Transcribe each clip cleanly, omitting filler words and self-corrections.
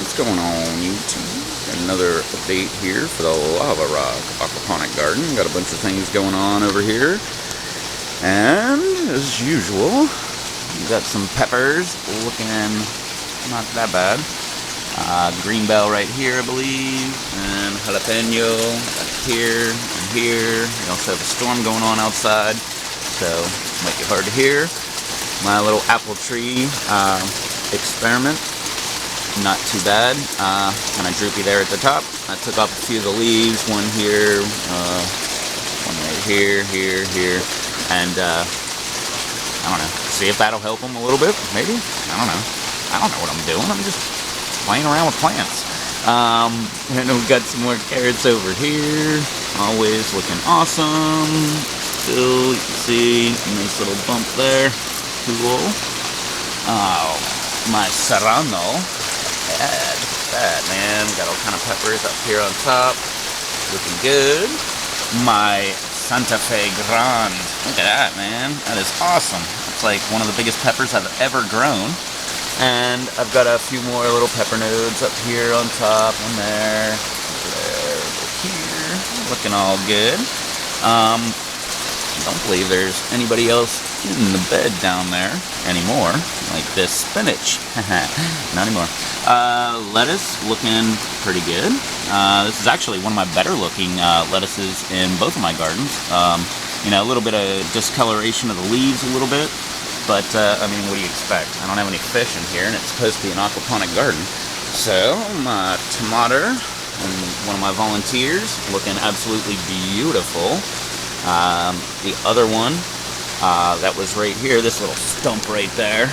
What's going on, YouTube? Another update here for the Lava Rock Aquaponic Garden. Got a bunch of things going on over here. And, as usual, we got some peppers looking not that bad. Green bell right here, I believe. And jalapeno back here and here. We also have a storm going on outside, so it might be hard to hear. My little apple tree experiment. Not too bad. Kind of droopy there at the top. I took off a few of the leaves. One here, one right here, here, and I don't know. See if that'll help them a little bit. Maybe. I don't know. I don't know what I'm doing. I'm just playing around with plants. And we've got some more carrots over here. Always looking awesome. Still, you can see a nice little bump there. Cool. Oh, my serrano. Bad, bad, man. Got all kind of peppers up here on top. Looking good. My Santa Fe Grande. Look at that, man. That is awesome. It's like one of the biggest peppers I've ever grown. And I've got a few more little pepper nodes up here on top and there. There, here. Looking all good. I don't believe there's anybody else in the bed down there anymore, like this spinach. Not anymore. Lettuce looking pretty good. This is actually one of my better looking lettuces in both of my gardens. You know, a little bit of discoloration of the leaves a little bit, but I mean, what do you expect? I don't have any fish in here, and it's supposed to be an aquaponic garden. So my tomato and one of my volunteers looking absolutely beautiful. The other one that was right here, this little stump right there,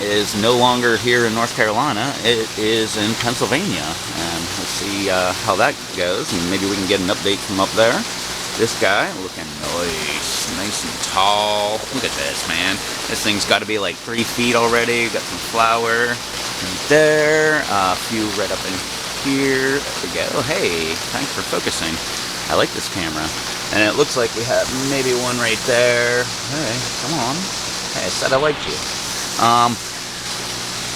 is no longer here in North Carolina. It is in Pennsylvania, and let's see how that goes, and maybe we can get an update from up there. This guy looking nice and tall. Look at this, man. This thing's got to be like 3 feet already. Got some flower right there, a few right up in here. There we go. Hey, thanks for focusing. I like this camera. And it looks like we have maybe one right there. Hey, come on. Hey, I said I liked you.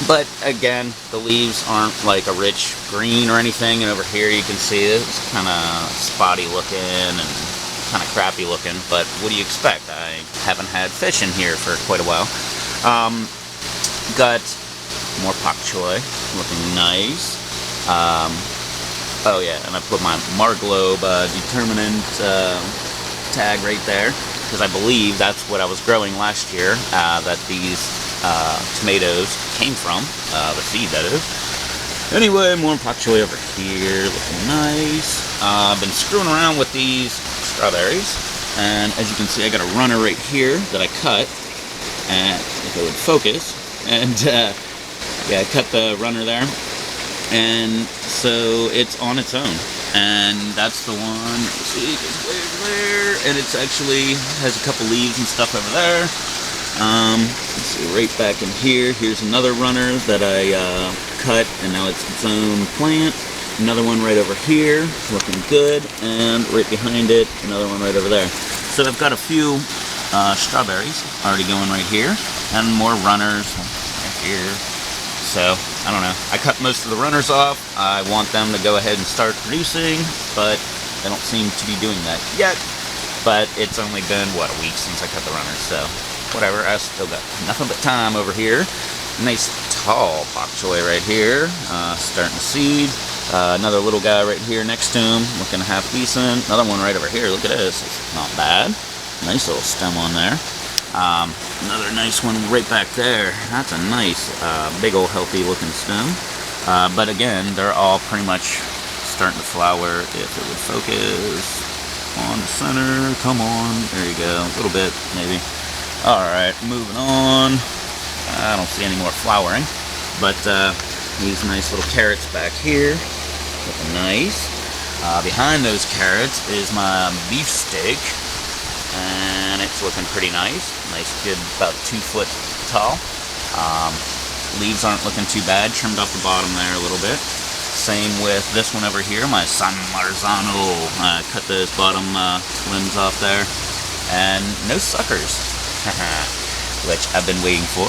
But again, the leaves aren't like a rich green or anything. And over here you can see it's kind of spotty looking and kind of crappy looking. But what do you expect? I haven't had fish in here for quite a while. Got more pak choy, looking nice. Oh yeah, and I put my Marglobe determinant tag right there, because I believe that's what I was growing last year, that these tomatoes came from, the seed that is. Anyway, more pak choy over here, looking nice. I've been screwing around with these strawberries, and as you can see I got a runner right here that I cut, and if it would focus, and yeah, I cut the runner there. And so it's on its own, and that's the one. See, it's way over there, and it's actually has a couple leaves and stuff over there. Let's see, right back in here. Here's another runner that I cut, and now it's its own plant. Another one right over here, looking good, and right behind it, another one right over there. So I've got a few strawberries already going right here, and more runners right here. So, I don't know. I cut most of the runners off. I want them to go ahead and start producing, but they don't seem to be doing that yet. But it's only been, what, a week since I cut the runners, so whatever. I still got nothing but time over here. Nice tall pak choy right here, starting to seed. Another little guy right here next to him, looking half decent. Another one right over here, look at this. It's not bad. Nice little stem on there. Another nice one right back there. That's a nice, big old healthy looking stem. But again, they're all pretty much starting to flower. If it would focus on the center, come on. There you go, a little bit maybe. Alright, moving on. I don't see any more flowering. But these nice little carrots back here. Looking nice. Behind those carrots is my beefsteak. And it's looking pretty nice. Nice, good, about 2 foot tall. Leaves aren't looking too bad. Trimmed off the bottom there a little bit. Same with this one over here, my San Marzano. Cut those bottom limbs off there. And no suckers, which I've been waiting for.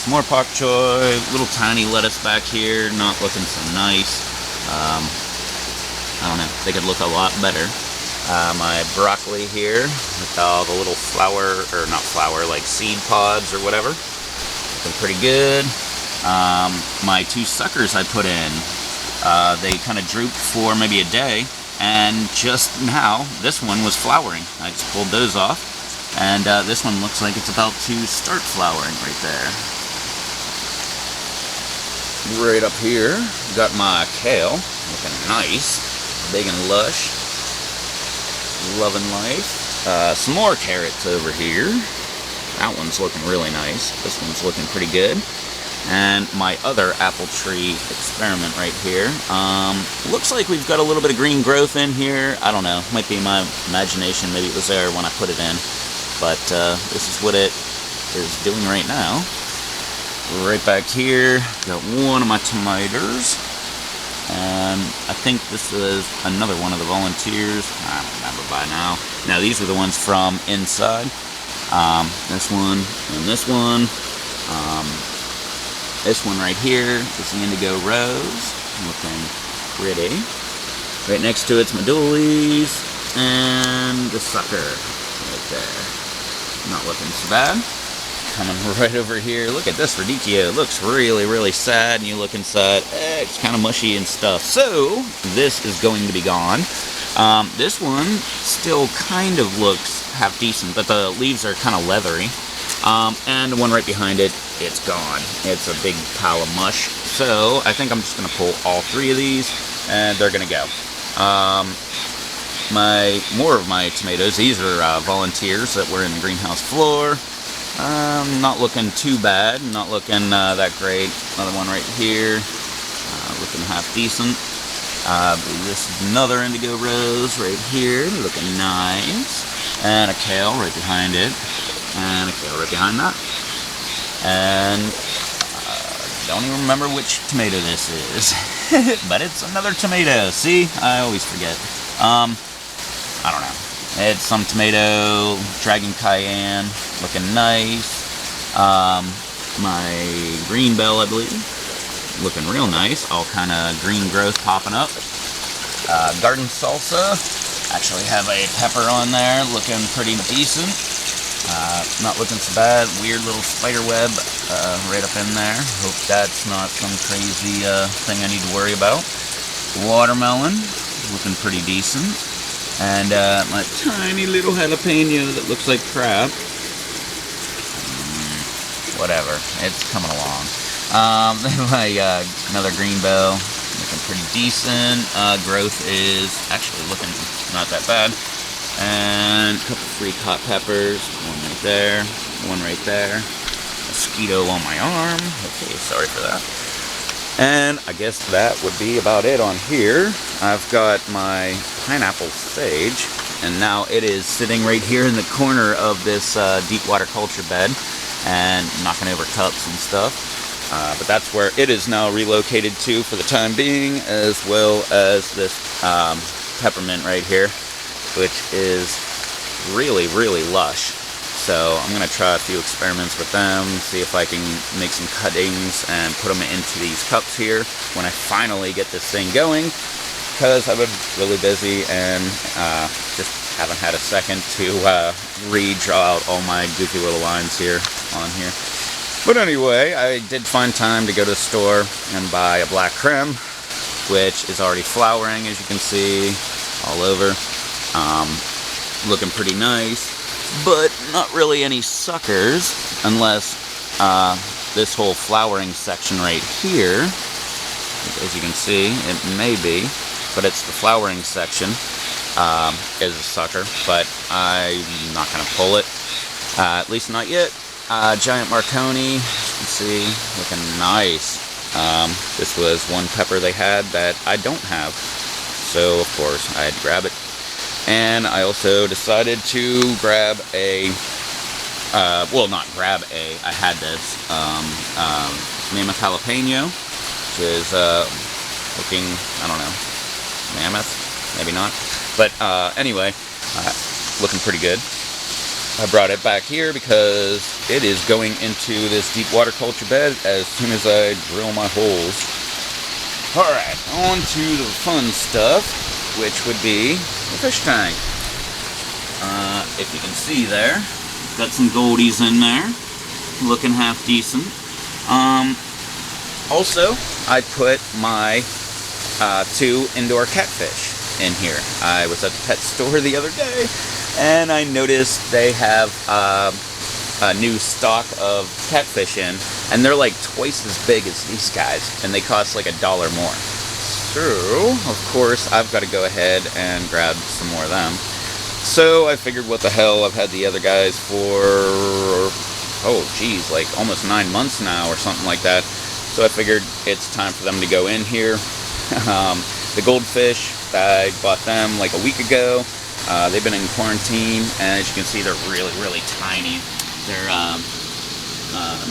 some more pak choy, little tiny lettuce back here, not looking so nice. I don't know, they could look a lot better. My broccoli here with all the little flower, or not flower, like seed pods or whatever. Looking pretty good. My 2 suckers I put in, they kind of drooped for maybe a day, and just now this one was flowering. I just pulled those off, and this one looks like it's about to start flowering right there. Right up here, got my kale, looking nice, big and lush, loving life. Some more carrots over here. That one's looking really nice. This one's looking pretty good. And my other apple tree experiment right here. Looks like we've got a little bit of green growth in here. I don't know, might be my imagination. Maybe it was there when I put it in. But this is what it is doing right now. Right back here, got one of my tomatoes. And I think this is another one of the volunteers. I don't remember by now. Now these are the ones from inside. This one and this one. This one right here is the indigo rose. Looking pretty. Right next to it's my doilies. And the sucker right there. Not looking so bad. Coming right over here. Look at this radicchio. It looks really, really sad. And you look inside, it's kind of mushy and stuff. So this is going to be gone. This one still kind of looks half decent, but the leaves are kind of leathery. And the one right behind it, it's gone. It's a big pile of mush. So I think I'm just going to pull all 3 of these, and they're going to go. More of my tomatoes. These are volunteers that were in the greenhouse floor. Not looking too bad, not looking that great. Another one right here, looking half decent. This is another indigo rose right here, looking nice. And a kale right behind it, and a kale right behind that. And don't even remember which tomato this is, but it's another tomato. See, I always forget. I don't know. It's some tomato, Dragon Cayenne, looking nice. My green bell, I believe, looking real nice. All kind of green growth popping up. Garden salsa, actually have a pepper on there, looking pretty decent. Not looking so bad. Weird little spider web right up in there. Hope that's not some crazy thing I need to worry about. Watermelon, looking pretty decent. And my tiny little jalapeno that looks like crap. Whatever, it's coming along. My another green bell, looking pretty decent. Growth is actually looking not that bad. And a couple free-cut peppers. One right there, one right there. Mosquito on my arm. Okay, sorry for that. And I guess that would be about it on here. I've got my pineapple sage, and now it is sitting right here in the corner of this deep water culture bed and knocking over cups and stuff. But that's where it is now relocated to for the time being, as well as this peppermint right here, which is really, really lush. So I'm going to try a few experiments with them, see if I can make some cuttings and put them into these cups here when I finally get this thing going, because I've been really busy and just haven't had a second to redraw out all my goofy little lines here on here. But anyway, I did find time to go to the store and buy a black creme, which is already flowering, as you can see, all over. Looking pretty nice. But not really any suckers, unless this whole flowering section right here, as you can see, it may be, but it's the flowering section is a sucker, but I'm not going to pull it, at least not yet. Giant Marconi, as you can see, looking nice. This was one pepper they had that I don't have, so of course I had to grab it. And I also decided to grab a, well, not grab a, I had this, mammoth jalapeno, which is looking, I don't know, mammoth, maybe not. But anyway, looking pretty good. I brought it back here because it is going into this deep water culture bed as soon as I drill my holes. Alright, on to the fun stuff, which would be the fish tank. If you can see there, got some goldies in there, looking half decent. Also, I put my 2 indoor catfish in here. I was at the pet store the other day, and I noticed they have a new stock of catfish in, and they're like twice as big as these guys, and they cost like $1 more. So, of course, I've got to go ahead and grab some more of them. So I figured, what the hell, I've had the other guys for, oh geez, like almost 9 months now or something like that. So I figured it's time for them to go in here. The goldfish, I bought them like a week ago. They've been in quarantine, and as you can see, they're really, really tiny. They're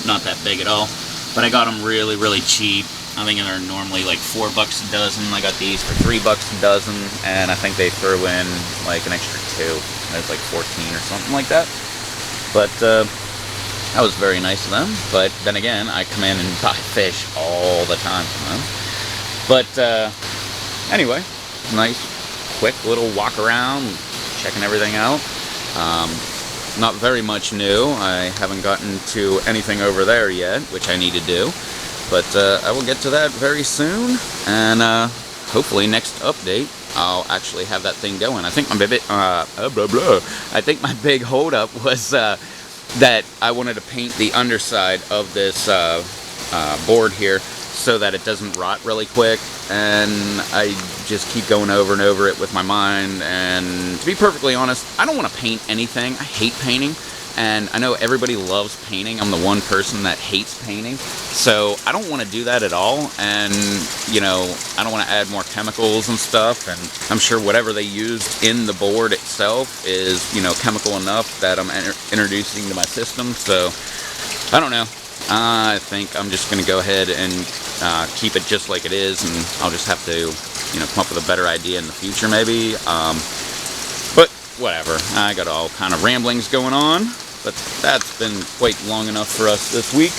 not that big at all, but I got them really, really cheap. I think they're normally like $4 a dozen. I got these for $3 a dozen, and I think they threw in like an extra 2. There's like 14 or something like that. But that was very nice of them. But then again, I come in and buy fish all the time from them. But anyway, nice, quick little walk around, checking everything out. Not very much new. I haven't gotten to anything over there yet, which I need to do. But I will get to that very soon, and hopefully next update I'll actually have that thing going. I think my I think my big holdup was that I wanted to paint the underside of this board here so that it doesn't rot really quick, and I just keep going over and over it with my mind. And to be perfectly honest, I don't want to paint anything. I hate painting. And I know everybody loves painting. I'm the one person that hates painting. So I don't want to do that at all. And, you know, I don't want to add more chemicals and stuff. And I'm sure whatever they used in the board itself is, you know, chemical enough that I'm introducing to my system. So I don't know. I think I'm just going to go ahead and keep it just like it is. And I'll just have to, you know, come up with a better idea in the future maybe. But whatever. I got all kind of ramblings going on. But that's been quite long enough for us this week.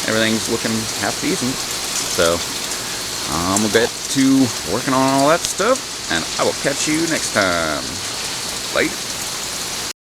Everything's looking half decent. So we'll get to working on all that stuff, and I will catch you next time. Bye.